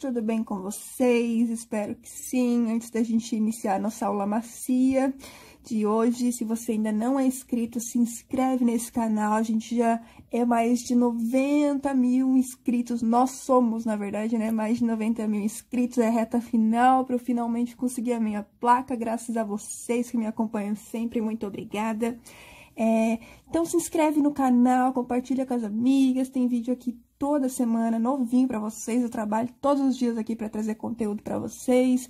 Tudo bem com vocês? Espero que sim. Antes da gente iniciar nossa aula macia de hoje, se você ainda não é inscrito, se inscreve nesse canal. A gente já é mais de 90 mil inscritos. Nós somos, na verdade, né? Mais de 90 mil inscritos. É a reta final para eu finalmente conseguir a minha placa. Graças a vocês que me acompanham sempre. Muito obrigada. Então, se inscreve no canal, compartilha com as amigas. Tem vídeo aqui toda semana, novinho pra vocês. Eu trabalho todos os dias aqui pra trazer conteúdo pra vocês.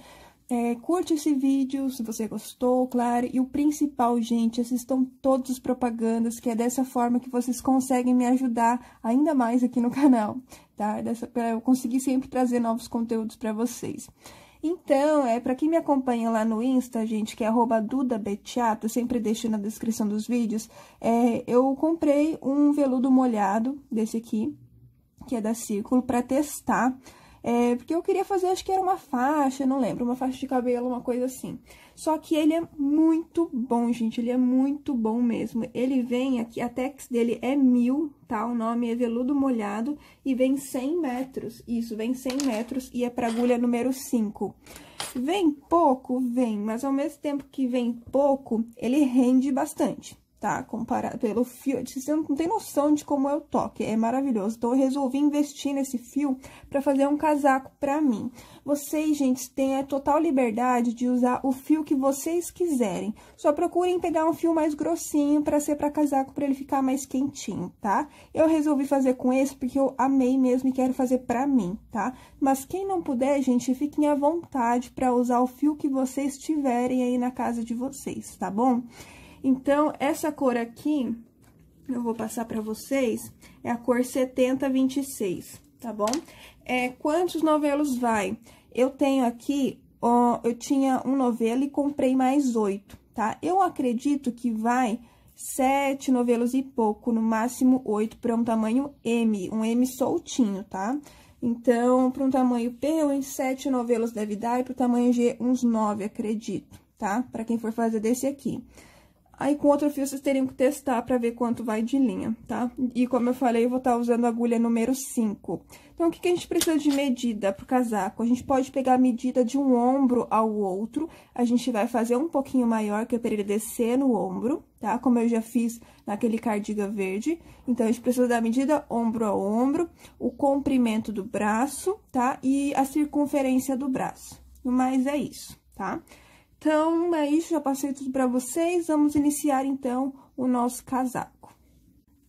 Curte esse vídeo se você gostou, claro. E o principal, gente, assistam todas as propagandas, que é dessa forma que vocês conseguem me ajudar ainda mais aqui no canal, tá? Pra eu conseguir sempre trazer novos conteúdos pra vocês. Então, pra quem me acompanha lá no Insta, gente, que é @dudabetiato, eu sempre deixo na descrição dos vídeos, eu comprei um veludo molhado desse aqui, que é da Círculo, pra testar, porque eu queria fazer, acho que era uma faixa, não lembro, uma faixa de cabelo, uma coisa assim. Só que ele é muito bom, gente, ele é muito bom mesmo. Ele vem aqui, a Tex dele é 1000, tá? O nome é veludo molhado e vem 100 metros, isso, vem 100 metros e é pra agulha número 5. Vem pouco? Vem, mas ao mesmo tempo que vem pouco, ele rende bastante. Tá, comparado pelo fio, você não tem noção de como é o toque, é maravilhoso. Então, eu resolvi investir nesse fio pra fazer um casaco pra mim. Vocês, gente, têm a total liberdade de usar o fio que vocês quiserem. Só procurem pegar um fio mais grossinho pra ser pra casaco, pra ele ficar mais quentinho, tá? Eu resolvi fazer com esse porque eu amei mesmo e quero fazer pra mim, tá? Mas quem não puder, gente, fiquem à vontade pra usar o fio que vocês tiverem aí na casa de vocês, tá bom? Então, essa cor aqui, eu vou passar pra vocês, é a cor 7026, tá bom? Quantos novelos vai? Eu tenho aqui, eu tinha um novelo e comprei mais 8, tá? Eu acredito que vai 7 novelos e pouco, no máximo 8, para um tamanho M, um M soltinho, tá? Então, para um tamanho P, uns 7 novelos deve dar, e para o tamanho G, uns 9, acredito, tá? Para quem for fazer desse aqui. Aí, com outro fio, vocês teriam que testar pra ver quanto vai de linha, tá? E, como eu falei, eu vou estar usando a agulha número 5. Então, o que a gente precisa de medida pro casaco? A gente pode pegar a medida de um ombro ao outro. A gente vai fazer um pouquinho maior, que é pra ele descer no ombro, tá? Como eu já fiz naquele cardigan verde. Então, a gente precisa da medida ombro a ombro, o comprimento do braço, tá? E a circunferência do braço. No mais, é isso, tá? Então, é isso, já passei tudo pra vocês. Vamos iniciar, então, o nosso casaco.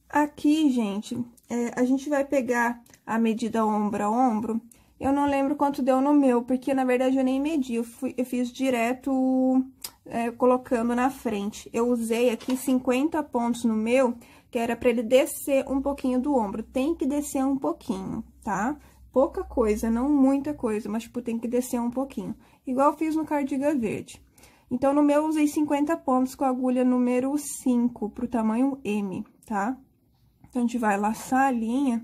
Aqui, gente, a gente vai pegar a medida ombro a ombro. Eu não lembro quanto deu no meu, porque, na verdade, eu nem medi. Eu fiz direto, colocando na frente. Eu usei aqui 50 pontos no meu, que era pra ele descer um pouquinho do ombro. Tem que descer um pouquinho, tá? Pouca coisa, não muita coisa, mas, tipo, tem que descer um pouquinho. Igual eu fiz no cardigan verde. Então, no meu, eu usei 50 pontos com a agulha número 5, pro tamanho M, tá? Então, a gente vai laçar a linha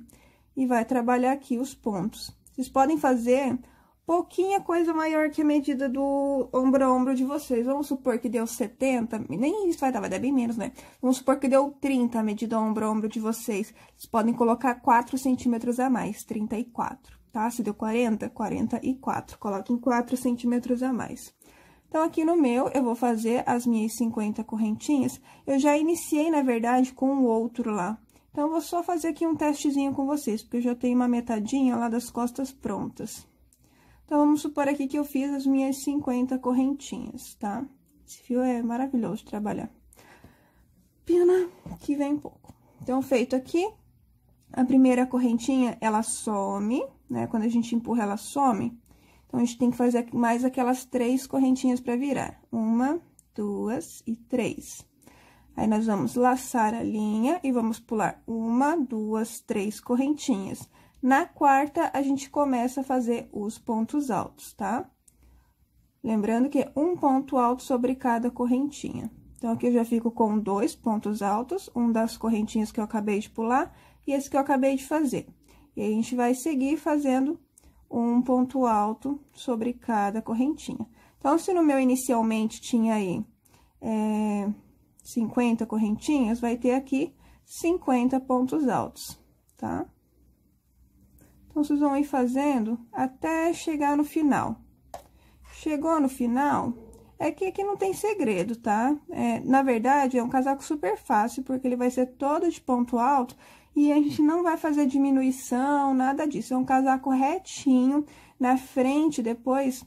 e vai trabalhar aqui os pontos. Vocês podem fazer pouquinha coisa maior que a medida do ombro a ombro de vocês. Vamos supor que deu 70, nem isso vai dar bem menos, né? Vamos supor que deu 30 a medida ombro a ombro de vocês. Vocês podem colocar 4 centímetros a mais, 34, tá? Se deu 40, 44. Coloquem 4 centímetros a mais. Então, aqui no meu, eu vou fazer as minhas 50 correntinhas. Eu já iniciei, na verdade, com o outro lá. Então, eu vou só fazer aqui um testezinho com vocês, porque eu já tenho uma metadinha lá das costas prontas. Então, vamos supor aqui que eu fiz as minhas 50 correntinhas, tá? Esse fio é maravilhoso de trabalhar. Pena que vem pouco. Então, feito aqui, a primeira correntinha, ela some, né? Quando a gente empurra, ela some. Então, a gente tem que fazer mais aquelas 3 correntinhas pra virar. 1, 2 e 3. Aí, nós vamos laçar a linha e vamos pular 1, 2, 3 correntinhas. Na quarta, a gente começa a fazer os pontos altos, tá? Lembrando que é um ponto alto sobre cada correntinha. Então, aqui eu já fico com 2 pontos altos, um das correntinhas que eu acabei de pular e esse que eu acabei de fazer. E aí, a gente vai seguir fazendo um ponto alto sobre cada correntinha. Então, se no meu inicialmente tinha aí 50 correntinhas, vai ter aqui 50 pontos altos, tá? Então, vocês vão ir fazendo até chegar no final. Chegou no final, é que aqui não tem segredo, tá? Na verdade, é um casaco super fácil, porque ele vai ser todo de ponto alto e a gente não vai fazer diminuição, nada disso. É um casaco retinho. Na frente, depois,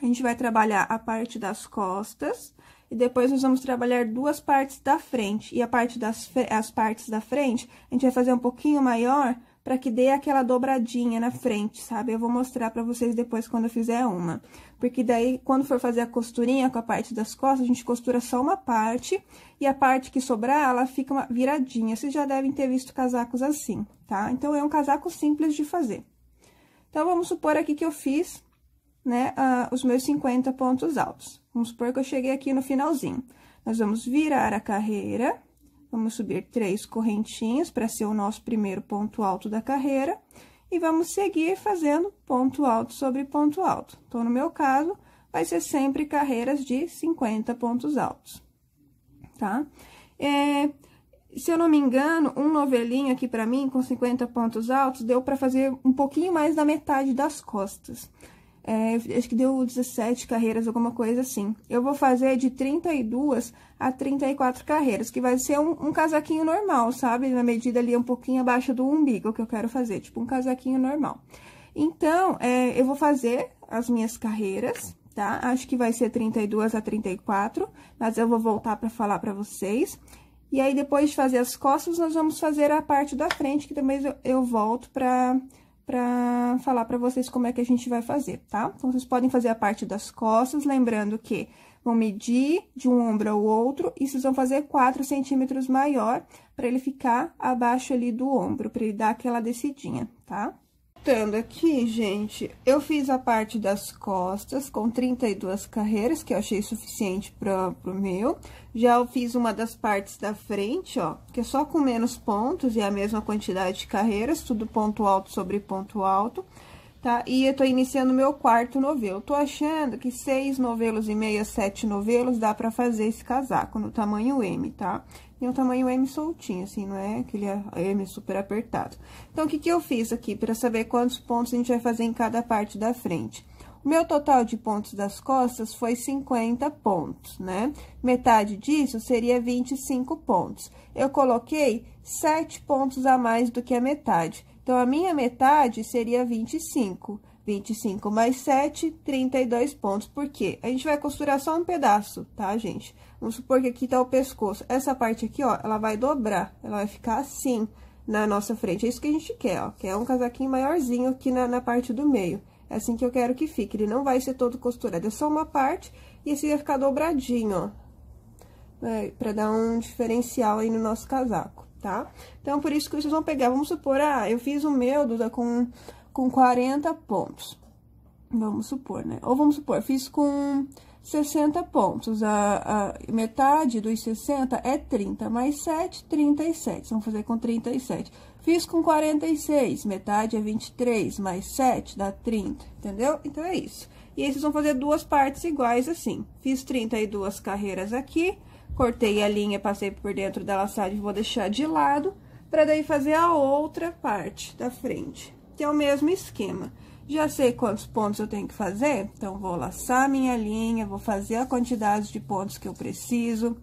a gente vai trabalhar a parte das costas e depois nós vamos trabalhar duas partes da frente. E as partes da frente, a gente vai fazer um pouquinho maior para que dê aquela dobradinha na frente, sabe? Eu vou mostrar para vocês depois quando eu fizer uma. Porque daí, quando for fazer a costurinha com a parte das costas, a gente costura só uma parte e a parte que sobrar, ela fica uma viradinha. Vocês já devem ter visto casacos assim, tá? Então, é um casaco simples de fazer. Então, vamos supor aqui que eu fiz, né, os meus 50 pontos altos. Vamos supor que eu cheguei aqui no finalzinho. Nós vamos virar a carreira, vamos subir 3 correntinhas para ser o nosso primeiro ponto alto da carreira. E vamos seguir fazendo ponto alto sobre ponto alto. Então, no meu caso, vai ser sempre carreiras de 50 pontos altos, tá? Se eu não me engano, um novelinho aqui pra mim, com 50 pontos altos, deu pra fazer um pouquinho mais da metade das costas. Acho que deu 17 carreiras, alguma coisa assim. Eu vou fazer de 32 a 34 carreiras, que vai ser um casaquinho normal, sabe? Na medida ali um pouquinho abaixo do umbigo que eu quero fazer, tipo um casaquinho normal. Então, eu vou fazer as minhas carreiras, tá? Acho que vai ser 32 a 34, mas eu vou voltar pra falar pra vocês. E aí, depois de fazer as costas, nós vamos fazer a parte da frente, que também eu volto pra falar pra vocês como é que a gente vai fazer, tá? Então, vocês podem fazer a parte das costas, lembrando que vão medir de um ombro ao outro e vocês vão fazer 4 centímetros maior pra ele ficar abaixo ali do ombro, pra ele dar aquela descidinha, tá? Voltando aqui, gente, eu fiz a parte das costas com 32 carreiras, que eu achei suficiente pro meu. Já eu fiz uma das partes da frente, ó, que é só com menos pontos e a mesma quantidade de carreiras, tudo ponto alto sobre ponto alto, tá? E eu tô iniciando o meu 4º novelo. Tô achando que 6 novelos e meio, 7 novelos dá pra fazer esse casaco no tamanho M, tá? E um tamanho M soltinho, assim, não é aquele M super apertado. Então, o que eu fiz aqui, pra saber quantos pontos a gente vai fazer em cada parte da frente? O meu total de pontos das costas foi 50 pontos, né? Metade disso seria 25 pontos. Eu coloquei 7 pontos a mais do que a metade. Então, a minha metade seria 25. 25 mais 7, 32 pontos. Por quê? A gente vai costurar só um pedaço, tá, gente? Vamos supor que aqui tá o pescoço. Essa parte aqui, ó, ela vai dobrar. Ela vai ficar assim na nossa frente. É isso que a gente quer, ó. Que é um casaquinho maiorzinho aqui na parte do meio. É assim que eu quero que fique. Ele não vai ser todo costurado. É só uma parte e esse vai ficar dobradinho, ó. Pra dar um diferencial aí no nosso casaco, tá? Então, por isso que vocês vão pegar. Vamos supor, eu fiz o meu, Duda, com 40 pontos. Vamos supor, né? Ou vamos supor, fiz com 60 pontos. A metade dos 60 é 30, mais 7, 37. Vamos fazer com 37. Fiz com 46, metade é 23, mais 7 dá 30, entendeu? Então, é isso. E aí, vocês vão fazer duas partes iguais assim. Fiz 32 carreiras aqui, cortei a linha, passei por dentro da laçagem, vou deixar de lado, pra daí fazer a outra parte da frente, que é o mesmo esquema. Já sei quantos pontos eu tenho que fazer, então, vou laçar minha linha, vou fazer a quantidade de pontos que eu preciso.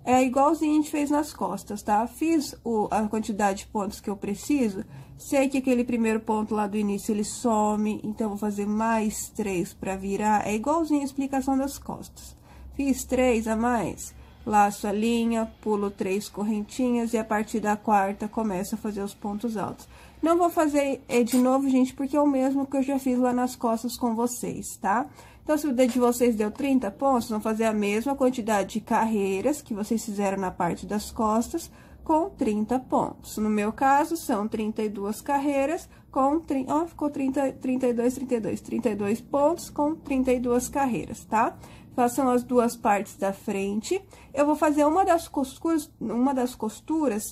É igualzinho a gente fez nas costas, tá? Fiz a quantidade de pontos que eu preciso, sei que aquele primeiro ponto lá do início, ele some, então, vou fazer mais 3 pra virar. É igualzinho a explicação das costas. Fiz 3 a mais, laço a linha, pulo 3 correntinhas e a partir da 4ª começo a fazer os pontos altos. Não vou fazer de novo, gente, porque é o mesmo que eu já fiz lá nas costas com vocês, tá? Então, se o de vocês deu 30 pontos, vão fazer a mesma quantidade de carreiras que vocês fizeram na parte das costas com 30 pontos. No meu caso, são 32 carreiras com... ficou 32 pontos com 32 carreiras, tá? Façam as duas partes da frente. Eu vou fazer uma das costuras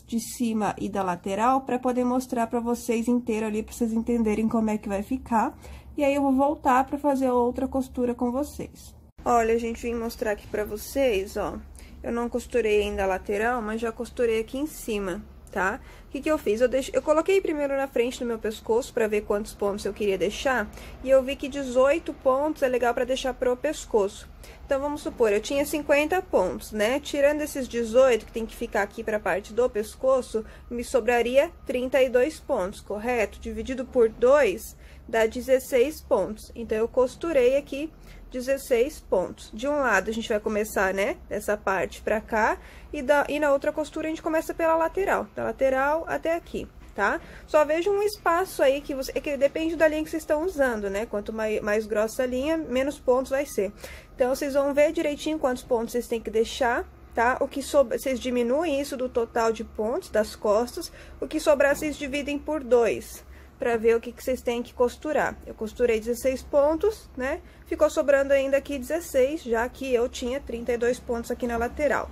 de cima e da lateral para poder mostrar para vocês inteiro ali, para vocês entenderem como é que vai ficar. E aí, eu vou voltar para fazer outra costura com vocês. Olha, gente, vim mostrar aqui para vocês, ó. eu não costurei ainda a lateral, mas já costurei aqui em cima, tá? O que que eu fiz? Eu coloquei primeiro na frente do meu pescoço pra ver quantos pontos eu queria deixar, e eu vi que 18 pontos é legal pra deixar pro pescoço. Então, vamos supor, eu tinha 50 pontos, né? Tirando esses 18, que tem que ficar aqui pra parte do pescoço, me sobraria 32 pontos, correto? Dividido por 2, dá 16 pontos. Então, eu costurei aqui 16 pontos. De um lado, a gente vai começar, né, dessa parte pra cá, e na outra costura, a gente começa pela lateral, da lateral até aqui, tá? Só veja um espaço aí que depende da linha que vocês estão usando, né? Quanto mais grossa a linha, menos pontos vai ser. Então, vocês vão ver direitinho quantos pontos vocês têm que deixar, tá? O que sobra, vocês diminuem isso do total de pontos das costas, o que sobrar, vocês dividem por 2, pra ver o que vocês têm que costurar. Eu costurei 16 pontos, né? Ficou sobrando ainda aqui 16, já que eu tinha 32 pontos aqui na lateral.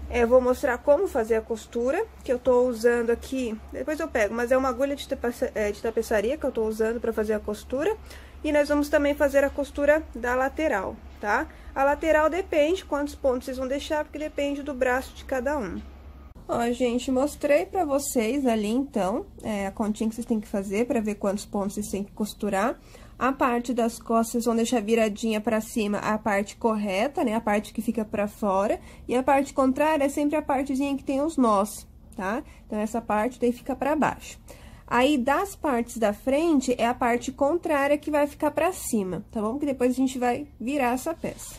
Eu vou mostrar como fazer a costura, que eu tô usando aqui, depois eu pego, mas é uma agulha de tapeçaria que eu tô usando pra fazer a costura. E nós vamos também fazer a costura da lateral, tá? A lateral depende quantos pontos vocês vão deixar, porque depende do braço de cada um. Ó, gente, mostrei pra vocês ali, então, a continha que vocês têm que fazer pra ver quantos pontos vocês têm que costurar. A parte das costas, vocês vão deixar viradinha pra cima a parte correta, né? A parte que fica pra fora. E a parte contrária é sempre a partezinha que tem os nós, tá? Então, essa parte daí fica pra baixo. Aí, das partes da frente, é a parte contrária que vai ficar pra cima, tá bom? Porque depois a gente vai virar essa peça.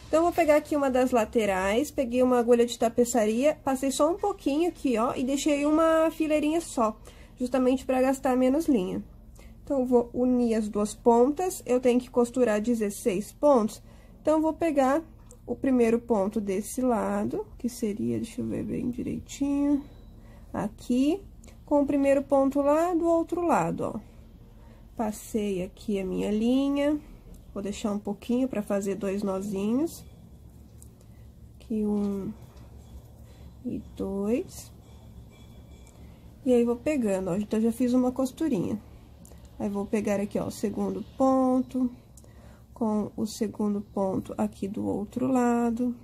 Então, eu vou pegar aqui uma das laterais, peguei uma agulha de tapeçaria, passei só um pouquinho aqui, ó, e deixei uma fileirinha só, justamente pra gastar menos linha. Então, eu vou unir as duas pontas, eu tenho que costurar 16 pontos, então, eu vou pegar o primeiro ponto desse lado, que seria, deixa eu ver bem direitinho, aqui, com o primeiro ponto lá do outro lado, ó. Passei aqui a minha linha, vou deixar um pouquinho pra fazer 2 nozinhos. Aqui 1 e 2. E aí, vou pegando, ó, então, já fiz uma costurinha. Aí, vou pegar aqui, ó, o segundo ponto, com o segundo ponto aqui do outro lado.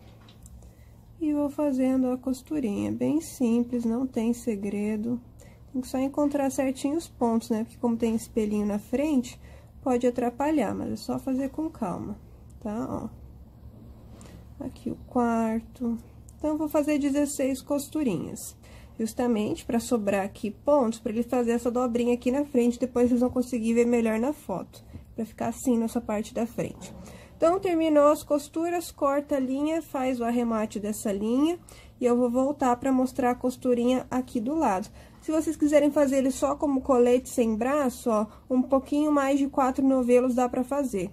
E vou fazendo a costurinha, bem simples, não tem segredo. Tem que só encontrar certinho os pontos, né? Porque como tem espelhinho na frente, pode atrapalhar, mas é só fazer com calma, tá? Ó. Aqui o quarto. Então, vou fazer 16 costurinhas. Justamente para sobrar aqui pontos, para ele fazer essa dobrinha aqui na frente, depois vocês vão conseguir ver melhor na foto. Pra ficar assim nessa parte da frente. Então, terminou as costuras, corta a linha, faz o arremate dessa linha. E eu vou voltar para mostrar a costurinha aqui do lado. Se vocês quiserem fazer ele só como colete sem braço, ó, um pouquinho mais de 4 novelos dá pra fazer.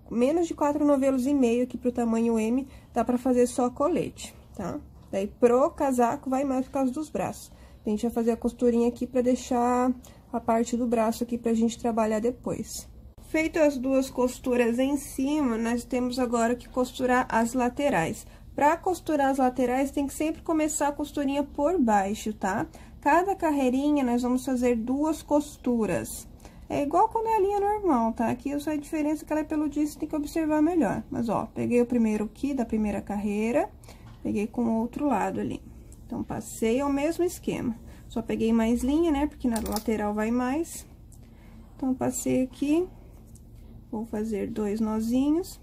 Menos de 4 novelos e meio aqui pro tamanho M, dá pra fazer só colete, tá? Daí, pro casaco, vai mais por causa dos braços. A gente vai fazer a costurinha aqui pra deixar a parte do braço aqui pra gente trabalhar depois. Feito as duas costuras em cima, nós temos agora que costurar as laterais. Pra costurar as laterais, tem que sempre começar a costurinha por baixo, tá? Cada carreirinha, nós vamos fazer 2 costuras. É igual quando é a linha normal, tá? Aqui só a diferença é que ela é peludinha, você tem que observar melhor. Mas, ó, peguei o primeiro aqui da primeira carreira, peguei com o outro lado ali. Então, passei ao mesmo esquema. Só peguei mais linha, né? Porque na lateral vai mais. Então, passei aqui, vou fazer 2 nozinhos.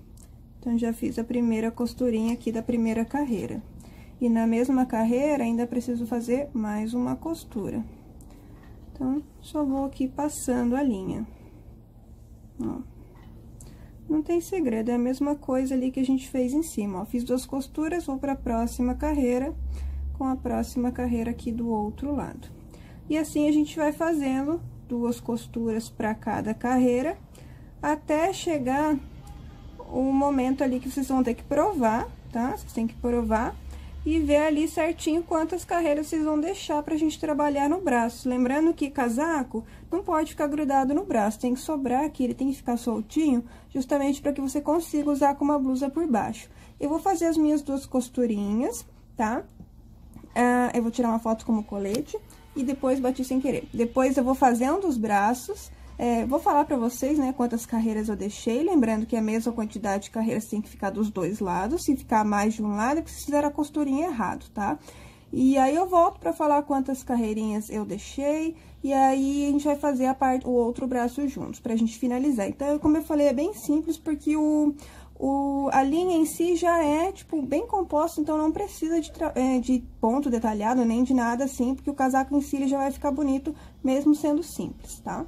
Então, já fiz a primeira costurinha aqui da primeira carreira. E na mesma carreira, ainda preciso fazer mais uma costura. Então, só vou aqui passando a linha. Ó. Não tem segredo, é a mesma coisa ali que a gente fez em cima, ó. Fiz 2 costuras, vou para a próxima carreira, com a próxima carreira aqui do outro lado. E assim, a gente vai fazendo 2 costuras para cada carreira, até chegar o momento ali que vocês vão ter que provar, tá? Vocês têm que provar e ver ali certinho quantas carreiras vocês vão deixar pra gente trabalhar no braço. Lembrando que casaco não pode ficar grudado no braço, tem que sobrar aqui, ele tem que ficar soltinho, justamente para que você consiga usar com uma blusa por baixo. Eu vou fazer as minhas 2 costurinhas, tá? Eu vou tirar uma foto como colete e depois bati sem querer. Depois eu vou fazendo os braços Vou falar pra vocês, né, quantas carreiras eu deixei, lembrando que a mesma quantidade de carreiras tem que ficar dos dois lados, se ficar mais de um lado é porque vocês fizeram a costurinha errado, tá? E aí, eu volto pra falar quantas carreirinhas eu deixei, e aí a gente vai fazer o outro braço juntos, pra gente finalizar. Então, como eu falei, é bem simples, porque a linha em si já é, tipo, bem composta, então não precisa de ponto detalhado, nem de nada assim, porque o casaco em si ele já vai ficar bonito, mesmo sendo simples, tá?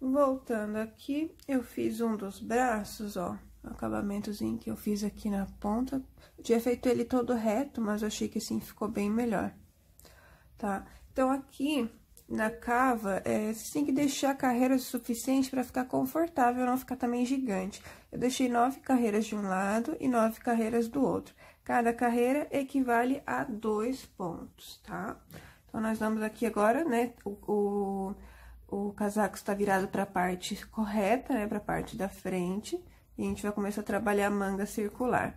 Voltando aqui, eu fiz um dos braços, ó, o acabamentozinho que eu fiz aqui na ponta. Eu tinha feito ele todo reto, mas eu achei que assim ficou bem melhor, tá? Então, aqui na cava, você tem que deixar carreiras o suficiente para ficar confortável, não ficar também gigante. Eu deixei 9 carreiras de um lado e 9 carreiras do outro. Cada carreira equivale a 2 pontos, tá? Então, nós vamos aqui agora, né, o casaco está virado para a parte correta, né, para a parte da frente, e a gente vai começar a trabalhar a manga circular.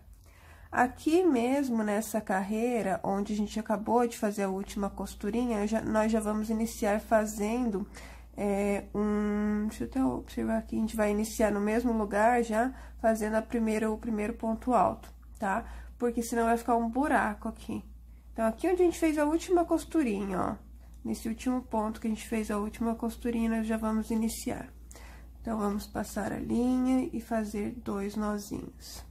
Aqui mesmo, nessa carreira, onde a gente acabou de fazer a última costurinha, nós já vamos iniciar fazendo deixa eu até observar aqui, a gente vai iniciar no mesmo lugar já, fazendo o primeiro ponto alto, tá? Porque senão vai ficar um buraco aqui. Então, aqui onde a gente fez a última costurinha, ó. Nesse último ponto que a gente fez a última costurinha, nós já vamos iniciar. Então, vamos passar a linha e fazer 2 nozinhos.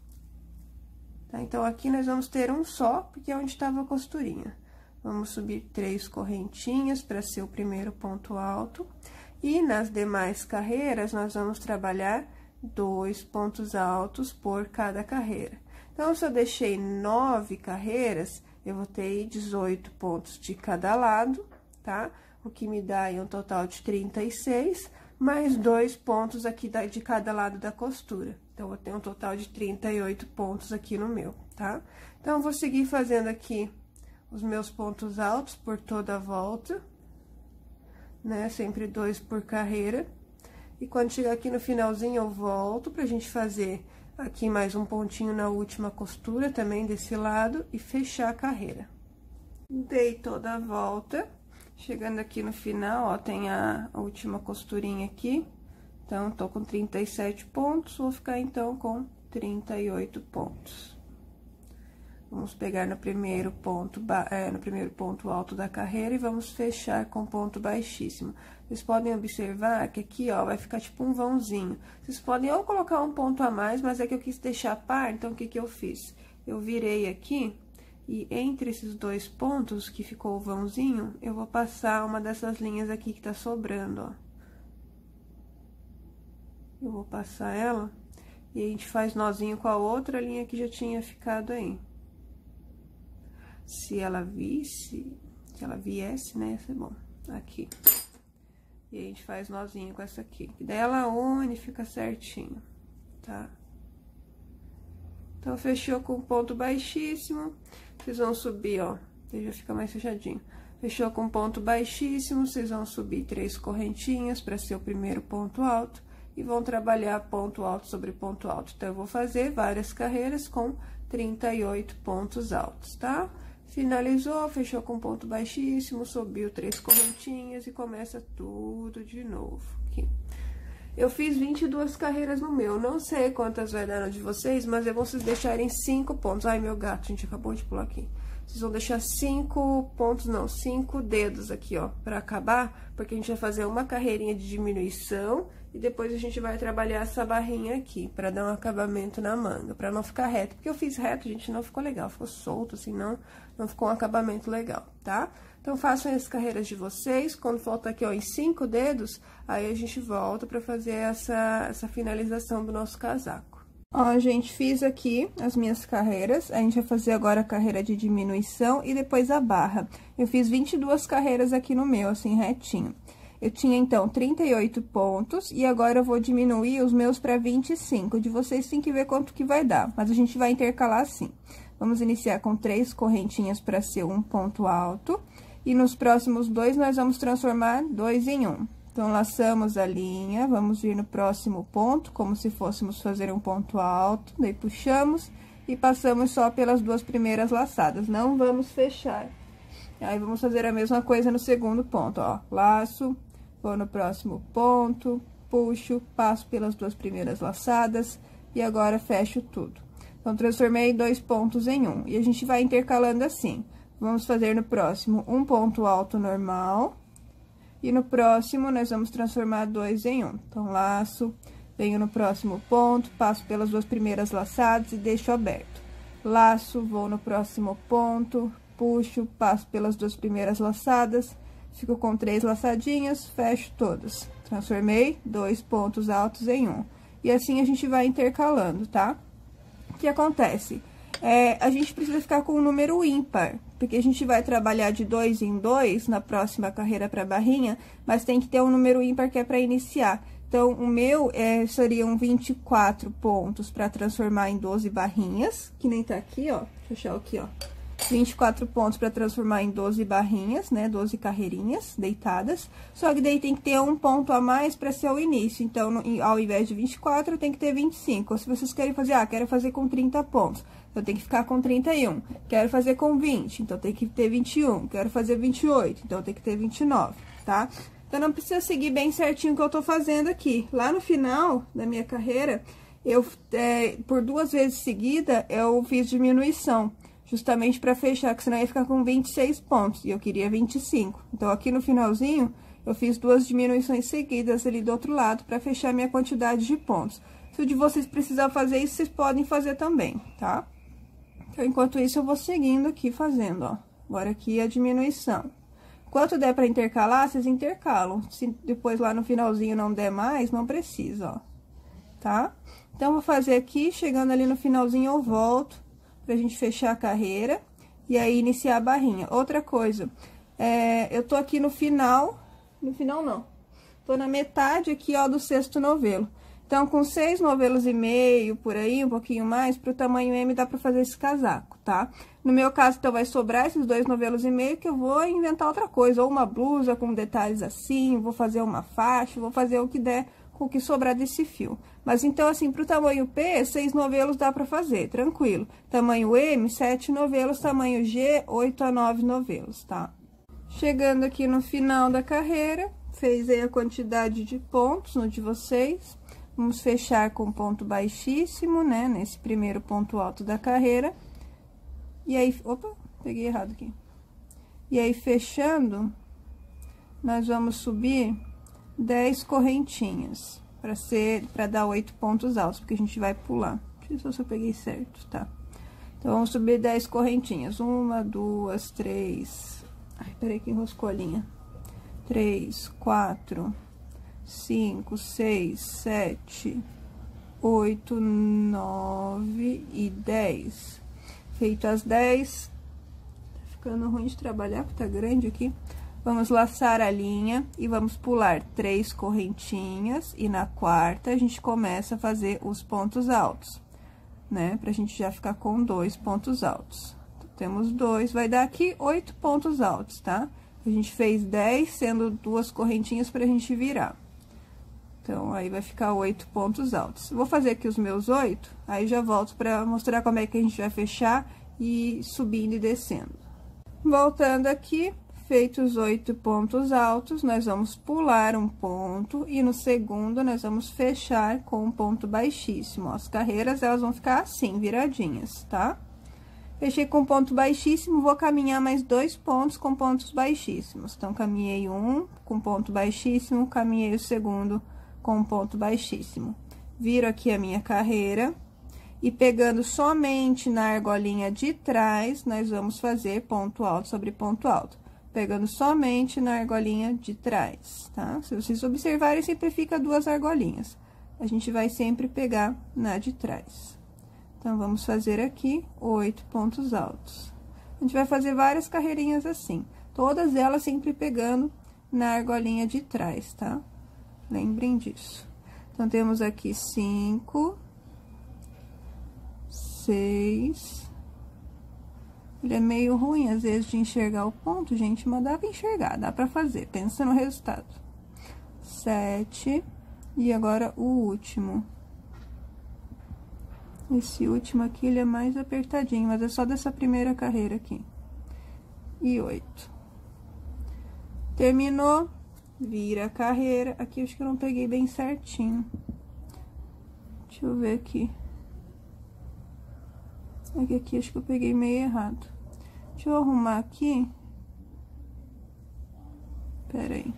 Tá? Então, aqui nós vamos ter um só, porque é onde estava a costurinha. Vamos subir 3 correntinhas para ser o primeiro ponto alto. E nas demais carreiras, nós vamos trabalhar 2 pontos altos por cada carreira. Então, se eu deixei 9 carreiras, eu vou ter 18 pontos de cada lado, tá? O que me dá aí um total de 36, mais 2 pontos aqui de cada lado da costura. Então, vou ter um total de 38 pontos aqui no meu, tá? Então, eu vou seguir fazendo aqui os meus pontos altos por toda a volta, né? Sempre 2 por carreira. E quando chegar aqui no finalzinho, eu volto pra gente fazer aqui mais um pontinho na última costura também desse lado e fechar a carreira. Dei toda a volta. Chegando aqui no final, ó, tem a última costurinha aqui. Então, tô com 37 pontos, vou ficar, então, com 38 pontos. Vamos pegar no primeiro ponto alto da carreira e vamos fechar com ponto baixíssimo. Vocês podem observar que aqui, ó, vai ficar tipo um vãozinho. Vocês podem ou colocar um ponto a mais, mas é que eu quis deixar par, então, o que que eu fiz? Eu virei aqui. E entre esses 2 pontos, que ficou o vãozinho, eu vou passar uma dessas linhas aqui que tá sobrando, ó. Eu vou passar ela, e a gente faz nozinho com a outra linha que já tinha ficado aí. Se ela viesse, né, ia ser bom. Aqui. E a gente faz nozinho com essa aqui. Que daí ela une e fica certinho, tá? Então, fechou com ponto baixíssimo. Vocês vão subir, ó, ele já fica mais fechadinho. Fechou com ponto baixíssimo, vocês vão subir 3 correntinhas para ser o primeiro ponto alto. E vão trabalhar ponto alto sobre ponto alto. Então, eu vou fazer várias carreiras com 38 pontos altos, tá? Finalizou, fechou com ponto baixíssimo, subiu 3 correntinhas e começa tudo de novo aqui. Eu fiz 22 carreiras no meu, não sei quantas vai dar no de vocês, mas é bom vocês deixarem 5 pontos. Ai, meu gato, a gente acabou de pular aqui. Vocês vão deixar 5 pontos, não, 5 dedos aqui, ó, pra acabar, porque a gente vai fazer uma carreirinha de diminuição e depois a gente vai trabalhar essa barrinha aqui, pra dar um acabamento na manga, pra não ficar reto. Porque eu fiz reto, gente, não ficou legal, ficou solto, assim, não ficou um acabamento legal, tá? Então, façam as carreiras de vocês, quando falta aqui, ó, em 5 dedos, aí a gente volta pra fazer essa finalização do nosso casaco. Ó, gente, fiz aqui as minhas carreiras, a gente vai fazer agora a carreira de diminuição e depois a barra. Eu fiz 22 carreiras aqui no meu, assim, retinho. Eu tinha, então, 38 pontos e agora eu vou diminuir os meus pra 25. De vocês tem que ver quanto que vai dar, mas a gente vai intercalar assim. Vamos iniciar com 3 correntinhas pra ser um ponto alto e nos próximos 2 nós vamos transformar 2 em 1. Então, laçamos a linha, vamos vir no próximo ponto, como se fôssemos fazer um ponto alto, daí puxamos e passamos só pelas 2 primeiras laçadas, não vamos fechar. Aí, vamos fazer a mesma coisa no segundo ponto, ó, laço, vou no próximo ponto, puxo, passo pelas 2 primeiras laçadas e agora fecho tudo. Então, transformei 2 pontos em 1. E a gente vai intercalando assim. Vamos fazer no próximo um ponto alto normal. E no próximo, nós vamos transformar 2 em 1. Então, laço, venho no próximo ponto, passo pelas 2 primeiras laçadas e deixo aberto. Laço, vou no próximo ponto, puxo, passo pelas 2 primeiras laçadas, fico com 3 laçadinhas, fecho todas. Transformei 2 pontos altos em 1. E assim a gente vai intercalando, tá? O que acontece? A gente precisa ficar com um número ímpar, porque a gente vai trabalhar de 2 em 2 na próxima carreira para barrinha, mas tem que ter um número ímpar que é para iniciar. Então, o meu seriam 24 pontos para transformar em 12 barrinhas, que nem tá aqui, ó. Deixa eu achar aqui, ó. 24 pontos para transformar em 12 barrinhas, né? 12 carreirinhas deitadas. Só que daí tem que ter um ponto a mais para ser o início. Então, ao invés de 24, tem que ter 25. Ou se vocês querem fazer, quero fazer com 30 pontos. Então, tem que ficar com 31. Quero fazer com 20, então tem que ter 21. Quero fazer 28, então tem que ter 29, tá? Então, não precisa seguir bem certinho o que eu tô fazendo aqui. Lá no final da minha carreira, por 2 vezes seguida, eu fiz diminuição. Justamente para fechar, que senão ia ficar com 26 pontos, e eu queria 25. Então, aqui no finalzinho, eu fiz 2 diminuições seguidas ali do outro lado, para fechar minha quantidade de pontos. Se o de vocês precisar fazer isso, vocês podem fazer também, tá? Então, enquanto isso, eu vou seguindo aqui, fazendo, ó. Agora, aqui a diminuição. Enquanto der para intercalar, vocês intercalam. Se depois lá no finalzinho não der mais, não precisa, ó. Tá? Então, vou fazer aqui, chegando ali no finalzinho, eu volto pra gente fechar a carreira e aí iniciar a barrinha. Outra coisa, eu tô aqui no final não, tô na metade aqui, ó, do 6º novelo. Então, com 6 novelos e meio, por aí, um pouquinho mais, pro tamanho M dá pra fazer esse casaco, tá? No meu caso, então, vai sobrar esses 2 novelos e meio que eu vou inventar outra coisa, ou uma blusa com detalhes assim, vou fazer uma faixa, vou fazer o que der com o que sobrar desse fio. Mas, então, assim, pro tamanho P, 6 novelos dá pra fazer, tranquilo. Tamanho M, 7 novelos, tamanho G, 8 a 9 novelos, tá? Chegando aqui no final da carreira, fez aí a quantidade de pontos no de vocês. Vamos fechar com ponto baixíssimo, né, nesse primeiro ponto alto da carreira. E aí, opa, peguei errado aqui. E aí, fechando, nós vamos subir 10 correntinhas, para dar 8 pontos altos, porque a gente vai pular. Deixa eu ver se eu peguei certo, tá? Então, vamos subir 10 correntinhas. 1, 2, 3... Ai, peraí que enroscou a linha. 3, 4... 5, 6, 7, 8, 9 e 10. Feito as 10, tá ficando ruim de trabalhar, porque tá grande aqui. Vamos laçar a linha e vamos pular 3 correntinhas, e na quarta a gente começa a fazer os pontos altos, né? Pra gente já ficar com 2 pontos altos. Então, temos 2, vai dar aqui 8 pontos altos, tá? A gente fez 10, sendo 2 correntinhas pra gente virar. Então, aí vai ficar 8 pontos altos. Eu vou fazer aqui os meus 8, aí já volto pra mostrar como é que a gente vai fechar e subindo e descendo. Voltando aqui, feitos 8 pontos altos, nós vamos pular um ponto e no segundo nós vamos fechar com um ponto baixíssimo. As carreiras, elas vão ficar assim, viradinhas, tá? Fechei com ponto baixíssimo, vou caminhar mais 2 pontos com pontos baixíssimos. Então, caminhei um com ponto baixíssimo, caminhei o segundo com um ponto baixíssimo. Viro aqui a minha carreira e pegando somente na argolinha de trás, nós vamos fazer ponto alto sobre ponto alto. Pegando somente na argolinha de trás, tá? Se vocês observarem, sempre fica 2 argolinhas. A gente vai sempre pegar na de trás. Então, vamos fazer aqui 8 pontos altos. A gente vai fazer várias carreirinhas assim, todas elas sempre pegando na argolinha de trás, tá? Lembrem disso. Então, temos aqui 5, 6. Ele é meio ruim, às vezes, de enxergar o ponto, gente, mas dá pra enxergar, dá pra fazer, pensa no resultado. 7, e agora o último. Esse último aqui, ele é mais apertadinho, mas é só dessa primeira carreira aqui. E 8. Terminou. vira a carreira. Aqui eu acho que eu não peguei bem certinho. Deixa eu ver aqui. Aqui acho que eu peguei meio errado. Deixa eu arrumar aqui. Pera aí.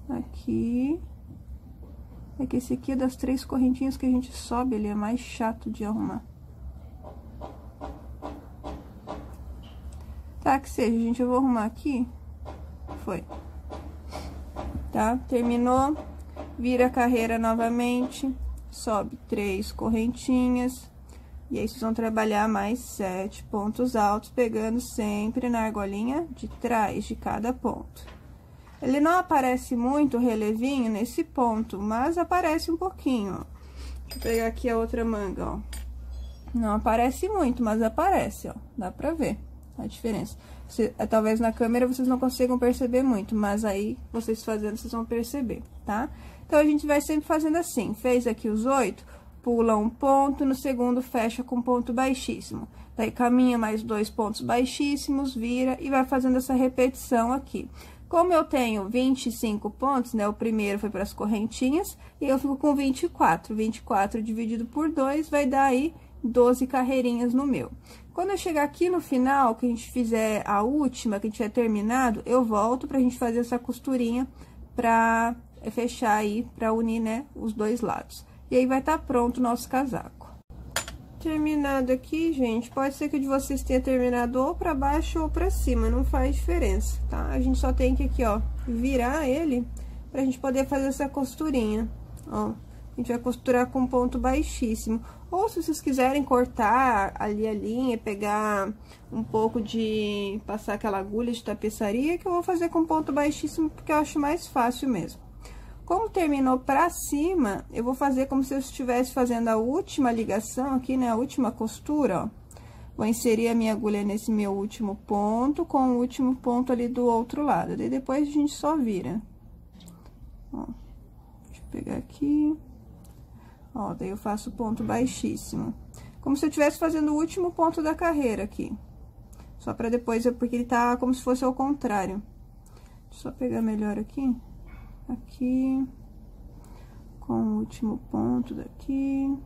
Aqui. É que esse aqui é das 3 correntinhas que a gente sobe, ele é mais chato de arrumar. Tá, que seja, gente, eu vou arrumar aqui. Foi. Tá? Terminou. Vira a carreira novamente. Sobe 3 correntinhas. E aí, vocês vão trabalhar mais 7 pontos altos, pegando sempre na argolinha de trás de cada ponto. Ele não aparece muito o relevinho nesse ponto, mas aparece um pouquinho, ó. Deixa eu pegar aqui a outra manga, ó. Não aparece muito, mas aparece, ó. Dá pra ver a diferença. Talvez na câmera vocês não consigam perceber muito, mas aí, vocês fazendo, vocês vão perceber, tá? Então, a gente vai sempre fazendo assim. Fez aqui os 8, pula um ponto, no segundo fecha com ponto baixíssimo. Daí, caminha mais 2 pontos baixíssimos, vira e vai fazendo essa repetição aqui. Como eu tenho 25 pontos, né, o primeiro foi para as correntinhas, e eu fico com 24. 24 dividido por 2 vai dar aí 12 carreirinhas no meu. Quando eu chegar aqui no final, que a gente fizer a última, que a gente tiver terminado, eu volto pra gente fazer essa costurinha pra fechar aí, pra unir, né, os dois lados. E aí, vai estar pronto o nosso casaco. Terminado aqui, gente, pode ser que o de vocês tenha terminado ou pra baixo ou pra cima, não faz diferença, tá? A gente só tem que aqui, ó, virar ele pra gente poder fazer essa costurinha, ó. A gente vai costurar com ponto baixíssimo. Ou se vocês quiserem cortar ali a linha, pegar um pouco de... passar aquela agulha de tapeçaria, que eu vou fazer com ponto baixíssimo, porque eu acho mais fácil mesmo. Como terminou pra cima, eu vou fazer como se eu estivesse fazendo a última ligação aqui, né? A última costura, ó. Vou inserir a minha agulha nesse meu último ponto, com o último ponto ali do outro lado. Daí, depois a gente só vira. Ó, deixa eu pegar aqui. Ó, daí eu faço ponto baixíssimo. Como se eu estivesse fazendo o último ponto da carreira aqui. Só pra depois, porque ele tá como se fosse ao contrário. Deixa eu só pegar melhor aqui. Aqui, com o último ponto daqui.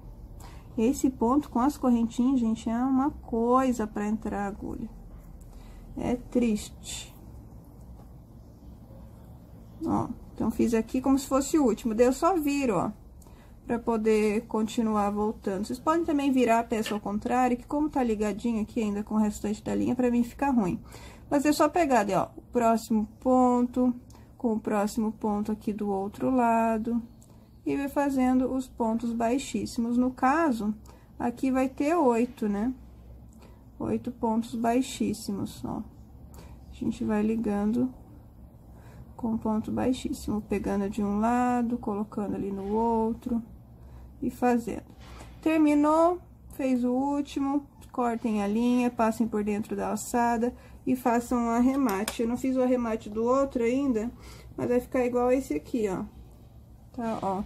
Esse ponto com as correntinhas, gente, é uma coisa pra entrar a agulha. É triste. Ó, então, fiz aqui como se fosse o último. Daí, eu só viro, ó, pra poder continuar voltando. Vocês podem também virar a peça ao contrário, que como tá ligadinho aqui ainda com o restante da linha, pra mim fica ruim. Mas é só pegar, daí, ó, o próximo ponto... com o próximo ponto aqui do outro lado, e vai fazendo os pontos baixíssimos. No caso, aqui vai ter 8, né? 8 pontos baixíssimos, ó. A gente vai ligando com ponto baixíssimo, pegando de um lado, colocando ali no outro, e fazendo. Terminou, fez o último, cortem a linha, passem por dentro da alçada e façam um arremate. Eu não fiz o arremate do outro ainda, mas vai ficar igual esse aqui, ó. Tá, ó,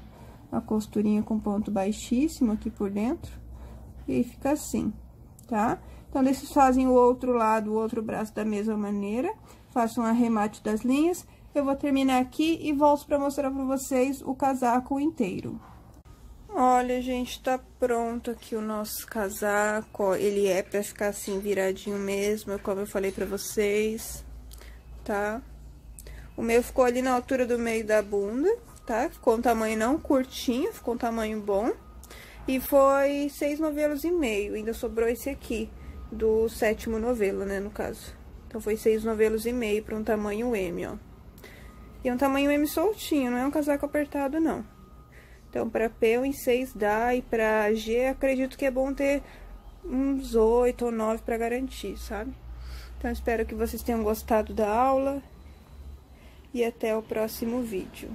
a costurinha com ponto baixíssimo aqui por dentro, e fica assim, tá? Então, daí vocês fazem o outro lado, o outro braço da mesma maneira, façam um arremate das linhas. Eu vou terminar aqui e volto pra mostrar pra vocês o casaco inteiro. Olha, gente, tá pronto aqui o nosso casaco, ó, ele é pra ficar assim viradinho mesmo, como eu falei pra vocês, tá? O meu ficou ali na altura do meio da bunda, tá? Ficou um tamanho não curtinho, ficou um tamanho bom. E foi 6 novelos e meio, ainda sobrou esse aqui, do 7º novelo, né, no caso. Então, foi 6 novelos e meio pra um tamanho M, ó. E é um tamanho M soltinho, não é um casaco apertado, não. Então, pra P, em 6 dá, e pra G, acredito que é bom ter uns 8 ou 9 pra garantir, sabe? Então, espero que vocês tenham gostado da aula, e até o próximo vídeo.